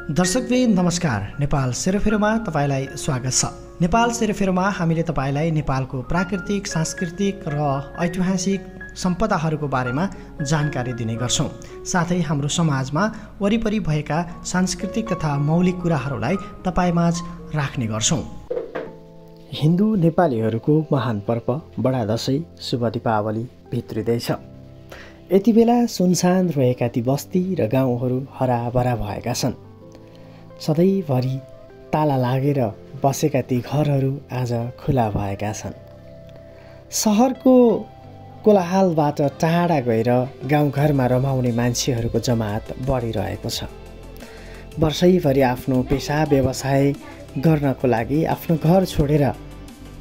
दर्शकवृन्द नमस्कार। नेपाल सेरोफेरोमा तपाईलाई स्वागत छ। नेपाल सेरोफेरोमा हामीले तपाईलाई नेपालको प्राकृतिक, सांस्कृतिक र ऐतिहासिक सम्पदाहरूको बारेमा जानकारी दिने गर्छौं। साथै हाम्रो समाजमा वरिपरि भएका सांस्कृतिक तथा मौलिक कुराहरूलाई तपाईमाझ राख्ने गर्छौं। हिन्दू नेपालीहरूको महान पर्व बडा दशैं शुभ दीपावली भित्रिँदैछ। यति बेला सुनसान रहेका ती बस्ती र गाउँहरू हराभरा भएका छन्। सधैँभरि ताला लागेर बसेका ती घरहरू आज खुला भएका छन्। सहरको कोलाहलबाट टाढा गएर गाउँघरमा रमाउने मान्छेहरूको जमात बढिरहेको छ। वर्षैभरि आफ्नो पेसा व्यवसाय गर्नको लागि आफ्नो घर छोडेर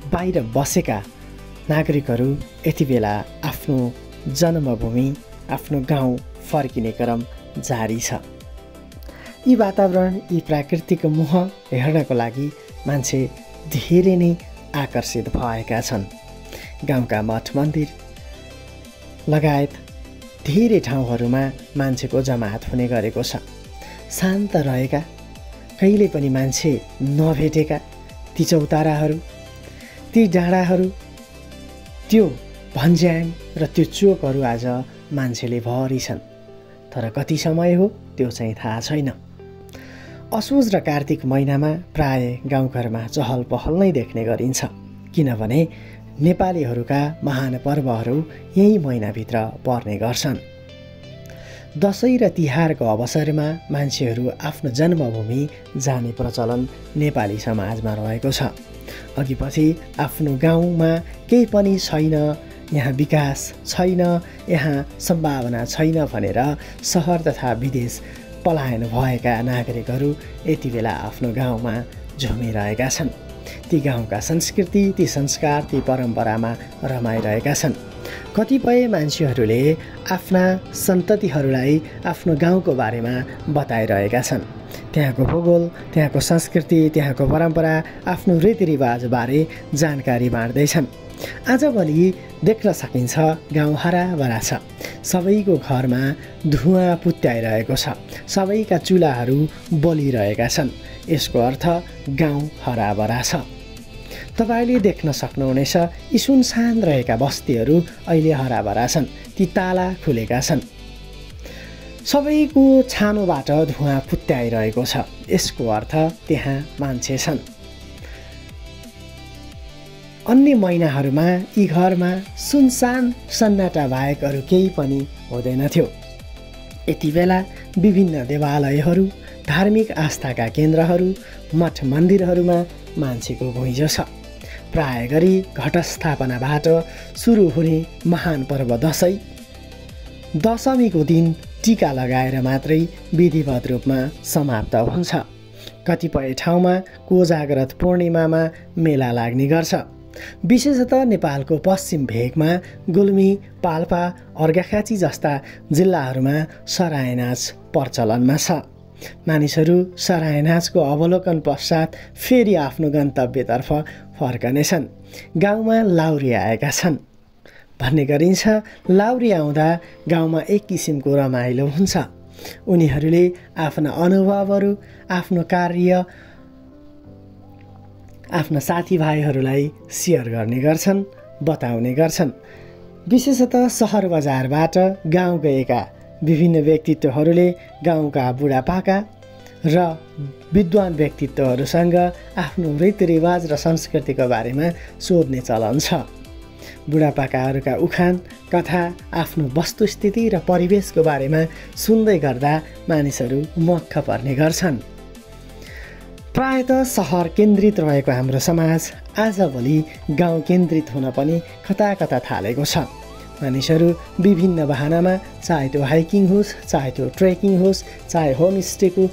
बाहिर बसेका नागरिकहरू यति बेला आफ्नो जन्मभूमि, आफ्नो गाउँ फर्किने क्रम जारी छ। यी वातावरण, यी प्राकृतिक मोह हेर्नको लागि मान्छे धेरै नै आकर्षित भएका छन्। गाउँका मठ मन्दिर लगायत धेरै ठाउँहरूमा मान्छेको जमात हुने गरेको छ। शान्त रहेका, कहिले पनि मान्छे नभेटेका ती चौताराहरू, ती डाँडाहरू, त्यो भन्ज्याङ र त्यो चोकहरू आज मान्छेले भरि छन्। तर कति समय हो त्यो चाहिँ थाहा छैन। असोज र कार्तिक महिनामा प्राय गाउँघरमा चहल पहल नै देख्ने गरिन्छ, किनभने नेपालीहरूका महान पर्वहरू यही महिनाभित्र पर्ने गर्छन्। दशैं र तिहारको अवसरमा मान्छेहरू आफ्नो जन्मभूमि जाने प्रचलन नेपाली समाजमा रहेको छ। अघिपछि आफ्नो गाउँमा केही पनि छैन, यहाँ विकास छैन, यहाँ सम्भावना छैन भनेर सहर तथा विदेश पलायन भएका नागरिकहरू यति बेला आफ्नो गाउँमा झुमिरहेका छन्। ती गाउँका संस्कृति, ती संस्कार, ती परम्परामा रमाइरहेका छन्। कतिपय मान्छेहरूले आफ्ना सन्ततिहरूलाई आफ्नो गाउँको बारेमा बताइरहेका छन्। त्यहाँको भूगोल, त्यहाँको संस्कृति, त्यहाँको परम्परा, आफ्नो रीतिरिवाजबारे जानकारी बाँड्दैछन्। आजभोलि देख्न सकिन्छ गाउँ हराभरा छ। सबैको घरमा धुवाँ पुत्याइरहेको छ। सबैका चुलाहरू बलिरहेका छन्। यसको अर्थ गाउँ हराभरा छ। तपाईले देख्न सक्नुहुनेछ, यी सुनसान रहेका बस्तीहरू अहिले हराभरा छन्। ती ताला खुलेका छन्। सबैको छानोबाट धुवाँ पुत्याइरहेको छ। यसको अर्थ त्यहाँ मान्छे छन्। अन्य महिनाहरूमा यी घरमा सुनसान सन्नाटा बाहेक अरू केही पनि हुँदैनथ्यो। यति बेला विभिन्न देवालयहरू, धार्मिक आस्थाका केन्द्रहरू, मठ मन्दिरहरूमा मान्छेको घुइँचो छ। प्राय गरी घटस्थापनाबाट सुरु हुने महान पर्व दशैं, दशमीको दिन टीका लगाएर मात्रै विधिवत रूपमा समाप्त हुन्छ। कतिपय ठाउँमा कोजाग्रत पूर्णिमामा मेला लाग्ने गर्छ। विशेषतः नेपालको पश्चिम भेगमा गुल्मी, पाल्पा, अर्घाखाँची जस्ता जिल्लाहरूमा सराय नाच प्रचलनमा छ। मानिसहरू सराय नाचको अवलोकन पश्चात फेरि आफ्नो गन्तव्यतर्फ फर्कनेछन्। गाउँमा लाउरी आएका छन् भन्ने गरिन्छ। लाउरी आउँदा गाउँमा एक किसिमको रमाइलो हुन्छ। उनीहरूले आफ्ना अनुभवहरू, आफ्नो कार्य आफ्ना साथीभाइहरूलाई सेयर गर्ने गर्छन्, बताउने गर्छन्। विशेषतः सहर बजारबाट गाउँ गएका विभिन्न व्यक्तित्वहरूले गाउँका बुढापाका र विद्वान व्यक्तित्वहरूसँग आफ्नो रीतिरिवाज र संस्कृतिको बारेमा सोध्ने चलन छ। बुढापाकाहरूका उखान, कथा, आफ्नो वस्तुस्थिति र परिवेशको बारेमा सुन्दै गर्दा मानिसहरू मक्ख पर्ने गर्छन्। प्रायतः सहर केन्द्रित रहेको हाम्रो समाज आजभोलि गाउँ केन्द्रित हुन पनि कता कता थालेको छ। मानिसहरू विभिन्न बहानामा, चाहे त्यो हाइकिङ होस्, चाहे त्यो ट्रेकिङ होस्, चाहे होमस्टेको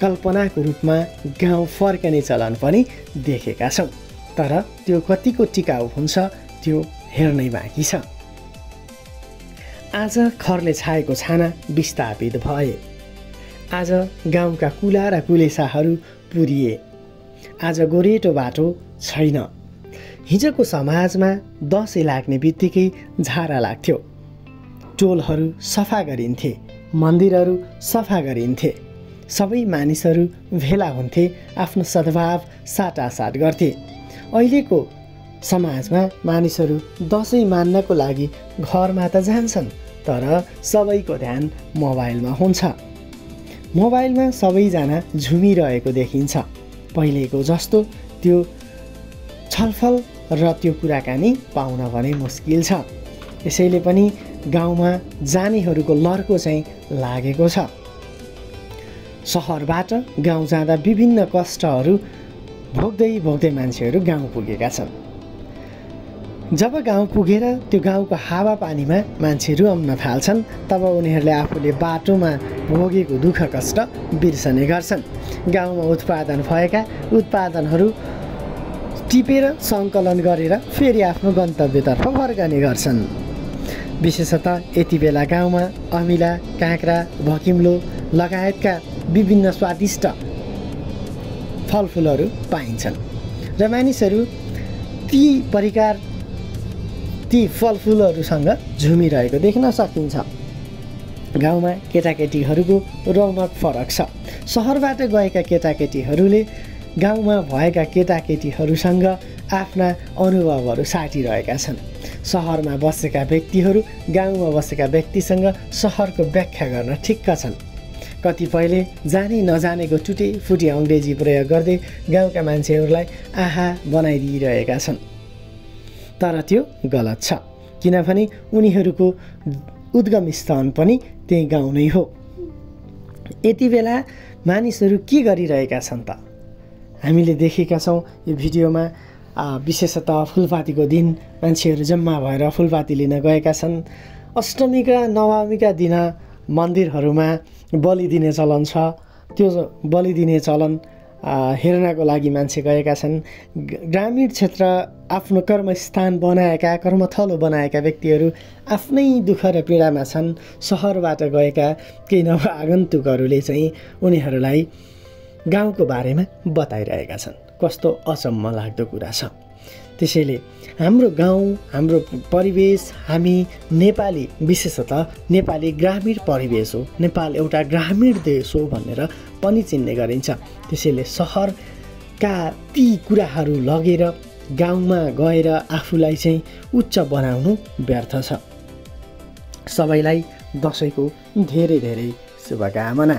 कल्पनाको रूपमा गाउँ फर्कने चलन पनि देखेका छौँ। तर त्यो कतिको टिकाउ हुन्छ त्यो हेर्नै बाँकी छ। आज खरले छाएको छाना विस्थापित भए। आज गाउँका कुला र कुलेसाहरू पुरिए। आज गोरेटो बाटो छैन। हिजोको समाजमा दशैं लाग्ने बित्तिकै झारा लाग्थ्यो। टोलहरू सफा गरिन्थे, मन्दिरहरू सफा गरिन्थे, सबै मानिसहरू भेला हुन्थे, आफ्नो सद्भाव साटासाट गर्थे। अहिलेको समाजमा मानिसहरू दसैँ मान्नको लागि घरमा त जान्छन्, तर सबैको ध्यान मोबाइलमा हुन्छ। मोबाइलमा सबैजना झुमिरहेको देखिन्छ। पहिलेको जस्तो त्यो छलफल र त्यो कुराकानी पाउन भने मुस्किल छ। यसैले पनि गाउँमा जानेहरूको लर्को चाहिँ लागेको छ। सहरबाट गाउँ जाँदा विभिन्न कष्टहरू भोग्दै भोग्दै मान्छेहरू गाउँ पुगेका छन्। जब गाउँ पुगेर त्यो गाउँको हावापानीमा मान्छे रुम्न थाल्छन्, तब उनीहरूले आफूले बाटोमा भोगेको दुःख कष्ट बिर्सने गर्छन्। गाउँमा उत्पादन भएका उत्पादनहरू टिपेर सङ्कलन गरेर फेरि आफ्नो गन्तव्यतर्फ फर्कने गर्छन्। विशेषतः यति बेला गाउँमा अमिला, काँक्रा, भकिम्लो लगायतका विभिन्न स्वादिष्ट फलफुलहरू पाइन्छन् र मानिसहरू ती फलफुलहरूसँग झुमिरहेको देख्न सकिन्छ। गाउँमा केटाकेटीहरूको रौनक फरक छ। सहरबाट गएका केटाकेटीहरूले गाउँमा भएका केटाकेटीहरूसँग आफ्ना अनुभवहरू साटिरहेका छन्। सहरमा बसेका व्यक्तिहरू गाउँमा बसेका व्यक्तिसँग सहरको व्याख्या गर्न ठिक्क छन्। कतिपयले जानी नजानेको टुटेफुटे अङ्ग्रेजी प्रयोग गर्दै गाउँका मान्छेहरूलाई आहा बनाइदिइरहेका छन्। तर त्यो गलत छ, किनभने उनीहरूको उद्गम स्थान पनि त्यही गाउँ नै हो। यति बेला मानिसहरू के गरिरहेका छन् त? हामीले देखेका छौँ यो भिडियोमा विशेषतः फुलपातीको दिन मान्छेहरू जम्मा भएर फुलपाती लिन गएका छन्। अष्टमीका नवमीका दिन मन्दिरहरूमा बलि दिने चलन छ। त्यो बलि दिने चलन हेर्नको लागि मान्छे गएका छन्। ग्रामीण क्षेत्र आफ्नो कर्मस्थान बनाएका, कर्मथलो बनाएका व्यक्तिहरू आफ्नै दुःख र पीडामा छन्। सहरबाट गएका केही नवआगन्तुकहरूले चाहिँ उनीहरूलाई गाउँको बारेमा बताइरहेका छन्। कस्तो अचम्म लाग्दो कुरा छ। त्यसैले हाम्रो गाउँ, हाम्रो परिवेश, हामी नेपाली, विशेषतः नेपाली ग्रामीण परिवेश हो। नेपाल एउटा ग्रामीण देश हो भनेर पनि चिन्ने गरिन्छ। त्यसैले सहरका ती कुराहरू लगेर गाउँमा गएर आफूलाई चाहिँ उच्च बनाउनु व्यर्थ छ। सबैलाई दसैँको धेरै धेरै शुभकामना।